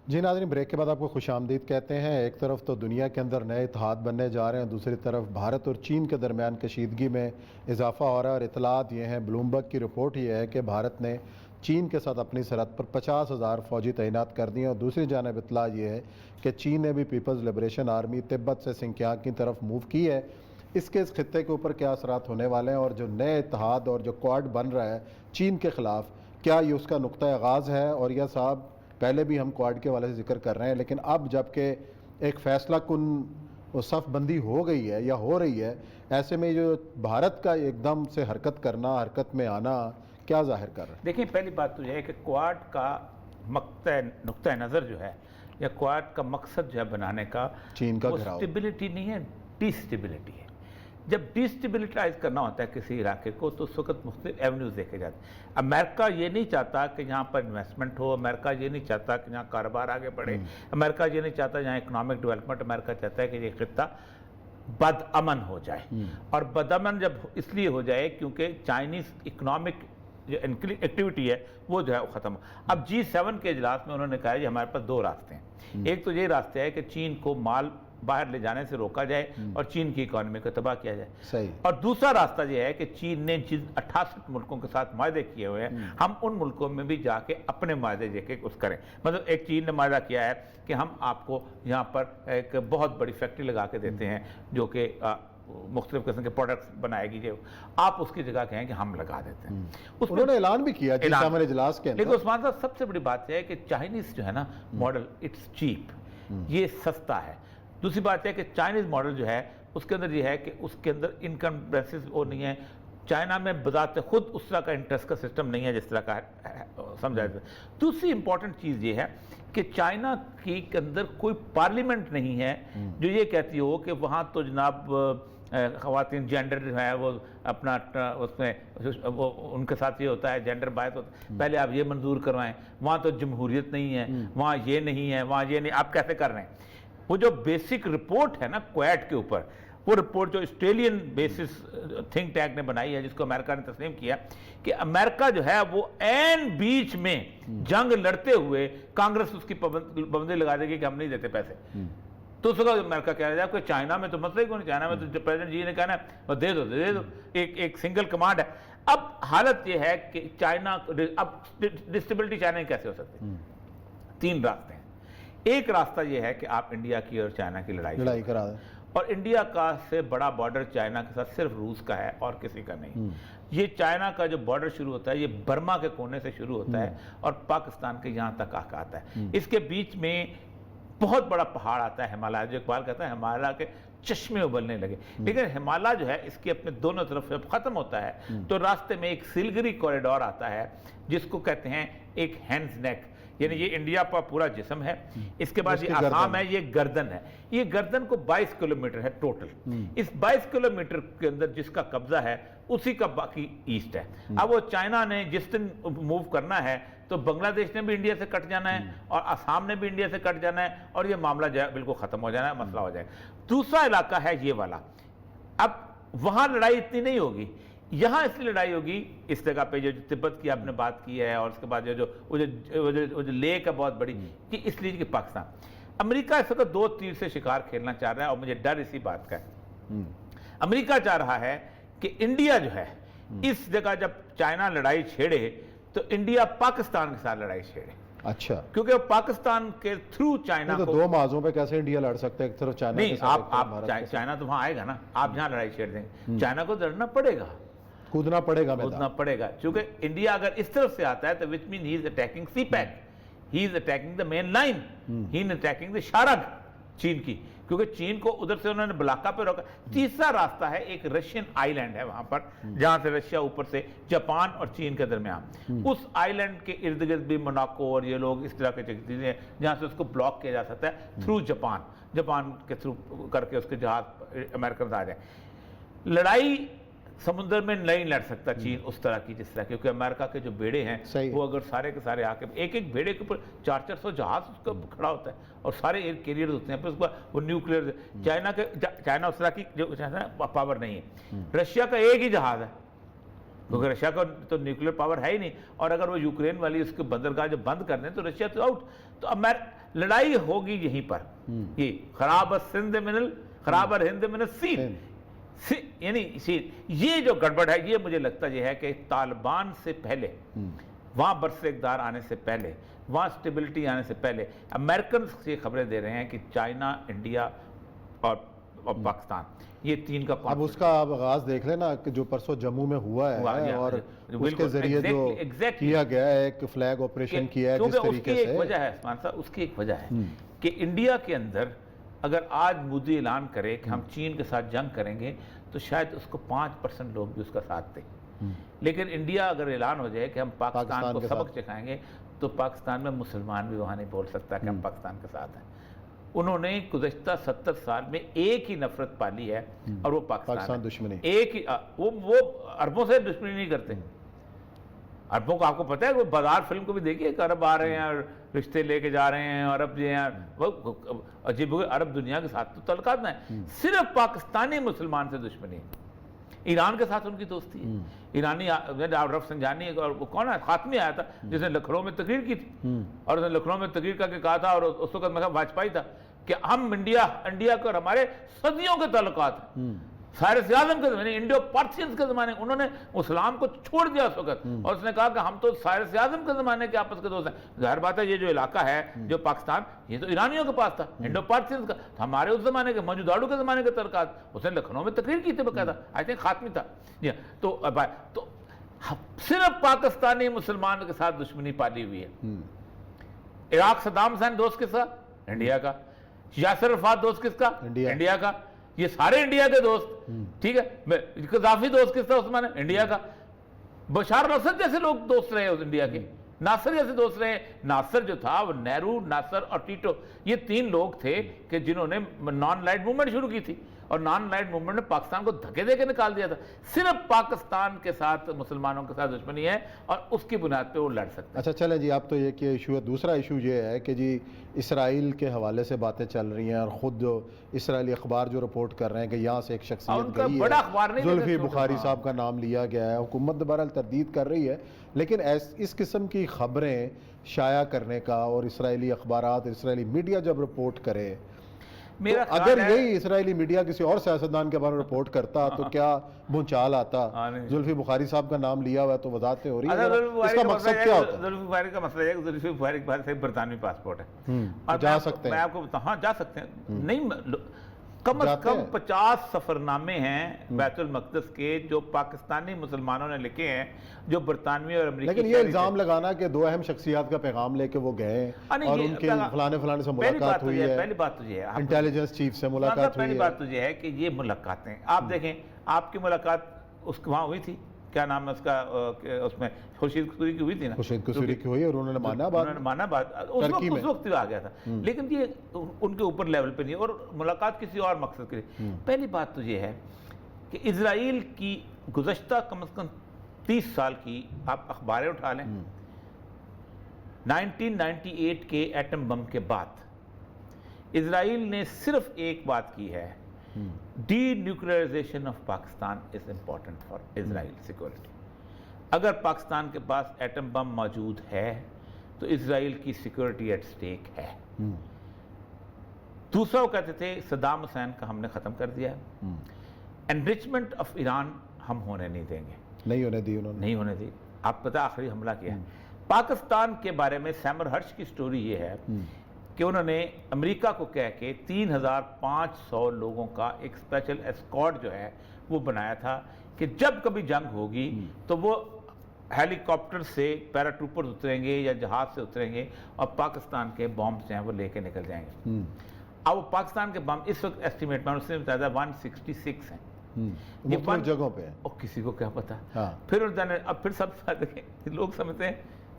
جی ناظرین، بریک کے بعد آپ کو خوش آمدید کہتے ہیں۔ ایک طرف تو دنیا کے اندر نئے اتحاد بننے جا رہے ہیں، دوسری طرف بھارت اور چین کے درمیان کشیدگی میں اضافہ ہو رہا ہے، اور اطلاعات یہ ہیں، بلومبرگ کی رپورٹ یہ ہے کہ بھارت نے چین کے ساتھ اپنی سرحد پر 50,000 فوجی تعینات کر دیے، اور دوسری جانب اطلاع یہ ہے کہ چین نے بھی پیپلز لبریشن آرمی تبت سے سنکیانگ کی طرف موو کی ہے۔ اس کے اس خطے کے اوپر کیا اثرات ہونے والے ہیں، اور جو نئے اتحاد اور جو کوڈ بن رہا ہے چین کے خلاف، کیا یہ اس کا نقطہ آغاز ہے؟ اور یہ صاحب پہلے بھی ہم کوڈ کے حوالے سے ذکر کر رہے ہیں، لیکن اب جب کہ ایک فیصلہ کن صف بندی ہو گئی ہے یا ہو رہی ہے، ایسے میں جو بھارت کا ایک دم سے حرکت میں آنا کیا ظاہر کر رہا ہے؟ دیکھیں، پہلی بات تو یہ ہے کہ کوڈ کا نقطہ نظر جو ہے یا کوڈ کا مقصد جو ہے بنانے کا، چین کا وہ گھراؤ، سٹیبلٹی نہیں ہے، ڈی سٹیبلٹی ہے۔ جب ڈی سٹیبلٹائز کرنا ہوتا ہے کسی علاقے کو تو اس وقت مختلف ایونیوز دیکھے جاتے ہیں۔ امریکہ یہ نہیں چاہتا کہ یہاں پر انویسٹمنٹ ہو، امریکہ یہ نہیں چاہتا کہ یہاں کاروبار آگے بڑھے، امریکہ یہ نہیں چاہتا یہاں اکنامک ڈیولپمنٹ، امریکہ چاہتا ہے کہ یہ خطہ بد امن ہو جائے۔ اور بد امن جب اس لیے ہو جائے کیونکہ چائنیز اکنامک جو ایکٹیویٹی ہے وہ جو ہے وہ ختم ہو۔ اب G7 کے اجلاس میں انہوں نے کہا ہے کہ ہمارے پاس دو راستے ہیں۔ ایک تو یہ راستہ ہے کہ چین کو مال باہر لے جانے سے روکا جائے اور چین کی اکانومی کو تباہ کیا جائے، صحیح، اور دوسرا راستہ یہ ہے کہ چین نے جن 68 ملکوں کے ساتھ معاہدے کیے ہوئے ہیں، ہم ان ملکوں میں بھی جا کے اپنے معاہدے جے کے اس کریں۔ مطلب ایک چین نے معاہدہ کیا ہے کہ ہم آپ کو یہاں پر ایک بہت بڑی فیکٹری لگا کے دیتے ہیں جو کہ مختلف قسم کے پروڈکٹس بنائے گی، آپ اس کی جگہ کہیں کہ ہم لگا دیتے ہیں۔ انہوں نے اعلان بھی کیا G7 اجلاس کے لیکن اندر۔ عثمان صاحب، سب سے بڑی بات یہ ہے کہ چائنیز جو ہے نا ماڈل، اٹس چیپ، یہ سستا ہے۔ دوسری بات یہ ہے کہ چائنیز ماڈل جو ہے اس کے اندر یہ ہے کہ اس کے اندر انکم بیسس وہ نہیں ہے، چائنا میں بذات خود اس طرح کا انٹرسٹ کا سسٹم نہیں ہے جس طرح کا سمجھا جاتا ہے۔ دوسری امپورٹنٹ چیز یہ ہے کہ چائنا کے اندر کوئی پارلیمنٹ نہیں ہے جو یہ کہتی ہو کہ وہاں تو جناب خواتین جینڈر جو ہے وہ اپنا اس میں ان کے ساتھ یہ ہوتا ہے، جینڈر باعث ہوتا ہے، پہلے آپ یہ منظور کروائیں۔ وہاں تو جمہوریت نہیں ہے، وہاں یہ نہیں ہے، وہاں یہ نہیں، آپ کیسے کر رہے ہیں؟ وہ جو بیسک رپورٹ ہے نا کویٹ کے اوپر، وہ رپورٹ جو آسٹریلین بیسس تھنک ٹینک نے بنائی ہے، جس کو امریکہ نے تسلیم کیا کہ امریکہ جو ہے وہ عین بیچ میں جنگ لڑتے ہوئے کانگریس اس کی پابندی لگا دے گی کہ ہم نہیں دیتے پیسے، تو اس وقت امریکہ کہہ رہا ہے کہ چائنا میں تو مسئلہ ہی کوئی نہیں، چائنا میں تو پریزیڈنٹ جی نے کہنا ہے وہ دے دو دے دو، ایک سنگل کمانڈ ہے۔ اب حالت یہ ہے کہ چائنا اب ڈسٹیبلٹی چائنا کیسے ہو سکتی؟ تین راستے ہیں۔ ایک راستہ یہ ہے کہ آپ انڈیا کی اور چائنا کی لڑائی کرا دیں، اور انڈیا کا سے بڑا بارڈر چائنا کے ساتھ صرف روس کا ہے اور کسی کا نہیں۔ یہ چائنا کا جو بارڈر شروع ہوتا ہے یہ برما کے کونے سے شروع ہوتا ہے اور پاکستان کے یہاں تک آتا ہے۔ اس کے بیچ میں بہت بڑا پہاڑ آتا ہے ہمالیہ، جو اقبال کہتا ہے ہمالیہ کے چشمے ابلنے لگے، لیکن ہمالیہ جو ہے اس کے اپنے دونوں طرف جب ختم ہوتا ہے تو راستے میں ایک سلگری کوریڈور آتا ہے جس کو کہتے ہیں ایک ہینڈز نیک، یعنی یہ انڈیا کا پورا جسم ہے، اس کے بعد یہ آسام ہے، یہ گردن ہے، یہ گردن کو 22 کلومیٹر ہے ٹوٹل۔ اس 22 کلومیٹر کے اندر جس کا قبضہ ہے اسی کا باقی ایسٹ ہے۔ اب وہ چائنا نے جس دن موو کرنا ہے تو بنگلہ دیش نے بھی انڈیا سے کٹ جانا ہے اور آسام نے بھی انڈیا سے کٹ جانا ہے اور یہ معاملہ جو ہے بالکل ختم ہو جانا ہے، مسئلہ ہو جائے گا۔ دوسرا علاقہ ہے یہ والا، اب وہاں لڑائی اتنی نہیں ہوگی، یہاں اس لیے لڑائی ہوگی اس جگہ پہ جو تبت کی آپ نے بات کی ہے، اور اس کے بعد جو لیک ہے بہت بڑی، کہ اس لیے کہ پاکستان امریکہ اس وقت دو تیر سے شکار کھیلنا چاہ رہا ہے، اور مجھے ڈر اسی بات کا ہے۔ امریکہ چاہ رہا ہے کہ انڈیا جو ہے اس جگہ جب چائنا لڑائی چھیڑے تو انڈیا پاکستان کے ساتھ لڑائی چھیڑے، اچھا، کیونکہ پاکستان کے تھرو چائنا کو دو موضوع پہ کیسے انڈیا لڑ سکتا ہے؟ ایک طرف چائنا نہیں، آپ چائنا تو وہاں آئے گا نا، آپ جہاں لڑائی چھیڑ دیں گے چائنا کو لڑنا پڑے گا، کودنا پڑے گا، کیونکہ انڈیا اگر اس طرف سے آتا ہے تو which means he is attacking CPEC, he is attacking the main line, he is attacking the شارگ چین کی، کیونکہ چین کو ادھر سے انہوں نے بلاکا پہ روکا۔ تیسرا راستہ ہے ایک رشین آئی لینڈ ہے وہاں پر، جہاں سے رشیا اوپر سے جاپان اور چین کے درمیان، اس آئی لینڈ کے ارد گرد بھی موناکو اور یہ لوگ اس طرح کے چیزیں ہیں جہاں سے اس کو بلاک کیا جا سکتا ہے تھرو جاپان کے تھرو کر کے اس کے جہاز امریکن آ جائیں۔ لڑائی سمندر میں نہیں لڑ سکتا چین اس طرح کی جس طرح، کیونکہ امریکہ کے جو بیڑے ہیں وہ اگر سارے کے سارے آ کے ایک بیڑے کے اوپر 400 جہاز اس کا کھڑا ہوتا ہے اور سارے ایئر کیریئر ہوتے ہیں، پھر اس کے بعد وہ نیوکلیئر، چائنا اس طرح کی جو پاور نہیں ہے۔ رشیا کا ایک ہی جہاز ہے کیونکہ رشیا کا تو نیوکلیئر پاور ہے ہی نہیں، اور اگر وہ یوکرین والی اس کے بندرگاہ جو بند کر دیں تو رشیا تو آؤٹ۔ تو لڑائی ہوگی یہیں پر. یہ خراب السند من خراب الہند من السین، یعنی یہ جو گڑبڑ ہے، یہ مجھے لگتا یہ ہے کہ طالبان سے پہلے، وہاں برس اقتدار آنے سے پہلے، وہاں سٹیبلٹی آنے سے پہلے، امریکنز سے خبریں دے رہے ہیں کہ چائنا، انڈیا اور پاکستان، یہ تین کا اب اس کا آپ آغاز دیکھ لیں نا کہ جو پرسوں جموں میں ہوا ہے اور اس کے ذریعے جو کیا گیا ہے ایک فلیگ آپریشن کیا ہے جس طریقے سے. اس کی ایک وجہ ہے عثمان صاحب، اس کی ایک وجہ ہے کہ انڈیا کے اندر اگر آج مودی اعلان کرے کہ ہم چین کے ساتھ جنگ کریں گے تو شاید اس کو 5% لوگ بھی اس کا ساتھ دیں. لیکن انڈیا اگر اعلان ہو جائے کہ ہم پاکستان کو سبق سکھائیں گے تو پاکستان میں مسلمان بھی وہاں نہیں بول سکتا کہ ہم پاکستان کے ساتھ ہیں. انہوں نے گزشتہ 70 سال میں ایک ہی نفرت پالی ہے اور وہ پاکستان دشمنی. ایک ہی وہ عربوں سے دشمنی نہیں کرتے. عربوں کو آپ کو پتہ ہے کہ بازار فلم کو بھی دیکھیے کہ عرب آ رہے ہیں اور رشتے لے کے جا رہے ہیں، عرب جو ہیں وہ عجیب عرب دنیا کے ساتھ تو تعلقات نہ ہیں. صرف پاکستانی مسلمان سے دشمنی ہے. ایران کے ساتھ ان کی دوستی ہے. ایرانی رف سنجانی اور وہ کون ہے، خاتمی آیا تھا جس نے لکھنؤ میں تقریر کی تھی، اور اس نے لکھنؤ میں تقریر کر کے کہا تھا، اور اس وقت میں واجپئی تھا کہ ہم انڈیا کو اور ہمارے صدیوں کے تعلقات ہیں. سائرس اعظم کے زمانے، انڈو پارتھینز کے زمانے، انہوں نے اسلام کو چھوڑ دیا اس وقت، اور اس نے کہا کہ ہم تو سائرس اعظم کے زمانے کے آپس کے دوست ہیں. ظاہر بات ہے یہ جو علاقہ ہے جو پاکستان، یہ تو ایرانیوں کے پاس تھا، انڈو پارتھینز کا. ہمارے اس زمانے کے موجوداڑو کے زمانے کے تعلقات، اس نے لکھنؤ میں تقریر کی تھی باقاعدہ، آئی تھنک خاتمی تھا. تو صرف پاکستانی مسلمان کے ساتھ دشمنی پالی ہوئی ہے. عراق صدام حسین دوست کس کا؟ انڈیا کا. یاسر عرفات دوست کس کا؟ انڈیا کا. یہ سارے انڈیا کے دوست، ٹھیک ہے. قذافی دوست کس کا عثمان؟ انڈیا کا. بشار الاسد جیسے لوگ دوست رہے اس انڈیا کے. ناصر جیسے دوست رہے. ناصر جو تھا وہ نہرو، ناصر اور ٹیٹو، یہ تین لوگ تھے کہ جنہوں نے نان لائٹ موومنٹ شروع کی تھی، اور نان لائٹ موومنٹ نے پاکستان کو دھکے دے کے نکال دیا تھا. صرف پاکستان کے ساتھ مسلمانوں کے ساتھ دشمنی ہے اور اس کی بنیاد پہ وہ لڑ سکتے ہیں. اچھا چلیں جی، اب تو یہ کہ ایشو ہے. دوسرا ایشو یہ ہے کہ جی اسرائیل کے حوالے سے باتیں چل رہی ہیں، اور خود جو اسرائیلی اخبار جو رپورٹ کر رہے ہیں کہ یہاں سے ایک شخصیت گئی ہے، زلفی بخاری صاحب کا نام لیا گیا ہے. حکومت بہرحال تردید کر رہی ہے، لیکن اس قسم کی خبریں شائع کرنے کا، اور اسرائیلی اخبارات، اسرائیلی میڈیا جب رپورٹ کرے، اگر یہی اسرائیلی میڈیا کسی اور سیاستدان کے بارے میں رپورٹ کرتا تو کیا بھونچال آتا؟ زلفی بخاری صاحب کا نام لیا ہوا ہے تو وضاحتیں ہو رہی ہیں. اس کا مقصد کیا ہوتا ہے؟ زلفی بخاری کا مسئلہ ہے کہ زلفی بخاری کے پاس برطانوی پاسپورٹ ہے، جا سکتے ہیں. میں آپ کو بتاؤں، ہاں جا سکتے ہیں. نہیں، کم از کم 50 سفرنامے ہیں بیت المقدس کے جو پاکستانی مسلمانوں نے لکھے ہیں جو برطانوی اور امریکی. لیکن یہ الزام لگانا کہ دو اہم شخصیات کا پیغام لے کے وہ گئے اور ان کے فلانے سے ملاقات ہوئی ہے، پہلی بات تو یہ ہے انٹیلیجنس چیف سے ملاقات ہوئی ہے. پہلی بات تو یہ ہے کہ یہ ملاقاتیں آپ دیکھیں، آپ کی ملاقات اس وہاں ہوئی تھی، کیا نام ہے اس کا، اس میں خورشید قصوری کی ہوئی تھی نا، خورشید قصوری کی ہوئی، اور انہوں نے مانا بات اس وقت آ گیا تھا. لیکن یہ ان کے اوپر لیول پہ نہیں، اور ملاقات کسی اور مقصد کے لیے. پہلی بات تو یہ ہے کہ اسرائیل کی گزشتہ کم از کم 30 سال کی آپ اخباریں اٹھا لیں، 1998 کے ایٹم بم کے بعد اسرائیل نے صرف ایک بات کی ہے، denuclearization of Pakistan is important for Israel security. اگر پاکستان کے پاس ایٹم بم موجود ہے تو اسرائیل کی سیکورٹی ایٹ سٹیک ہے. دوسرا وہ کہتے تھے صدام حسین کا ہم نے ختم کر دیا ہے، انریچمنٹ آف ایران ہم ہونے نہیں دیں گے. نہیں ہونے دی. آپ پتہ آخری حملہ کیا ہے پاکستان کے بارے میں؟ سیمر ہرش کی سٹوری یہ ہے کہ انہوں نے امریکہ کو کہہ کے 3500 لوگوں کا ایک اسپیشل اسکواڈ جو ہے وہ بنایا تھا کہ جب کبھی جنگ ہوگی تو وہ ہیلی کاپٹر سے پیراٹروپرز اتریں گے یا جہاز سے اتریں گے اور پاکستان کے بامز جو ہیں وہ لے کے نکل جائیں گے. اب وہ پاکستان کے بم اس وقت ایسٹیمیٹ میں اس نے بتایا 166 ہیں مختلف جگہوں پہ، اور کسی کو کیا پتا. پھر سب دیکھیں لوگ سمجھتے ہیں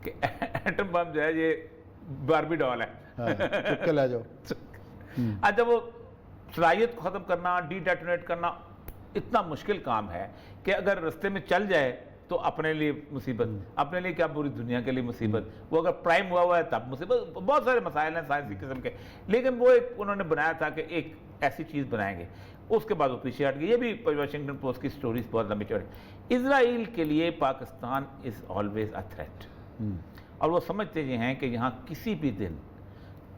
کہ ایٹم بم جو ہے یہ باربی ڈال ہے، لے جاؤ. اچھا، وہ صلاحیت کو ختم کرنا، ڈی ڈیٹونیٹ کرنا اتنا مشکل کام ہے کہ اگر رستے میں چل جائے تو اپنے لیے مصیبت، اپنے لیے کیا پوری دنیا کے لیے مصیبت. وہ اگر پرائم ہوا ہے تب مصیبت. بہت سارے مسائل ہیں سائنسی قسم کے، لیکن وہ ایک انہوں نے بنایا تھا کہ ایک ایسی چیز بنائیں گے. اس کے بعد وہ پیچھے ہٹ گئی. یہ بھی واشنگٹن پوسٹ کی سٹوریز بہت لمبی چوڑی. اسرائیل کے لیے Pakistan is always a threat, اور وہ سمجھتے یہ ہیں کہ یہاں کسی بھی دن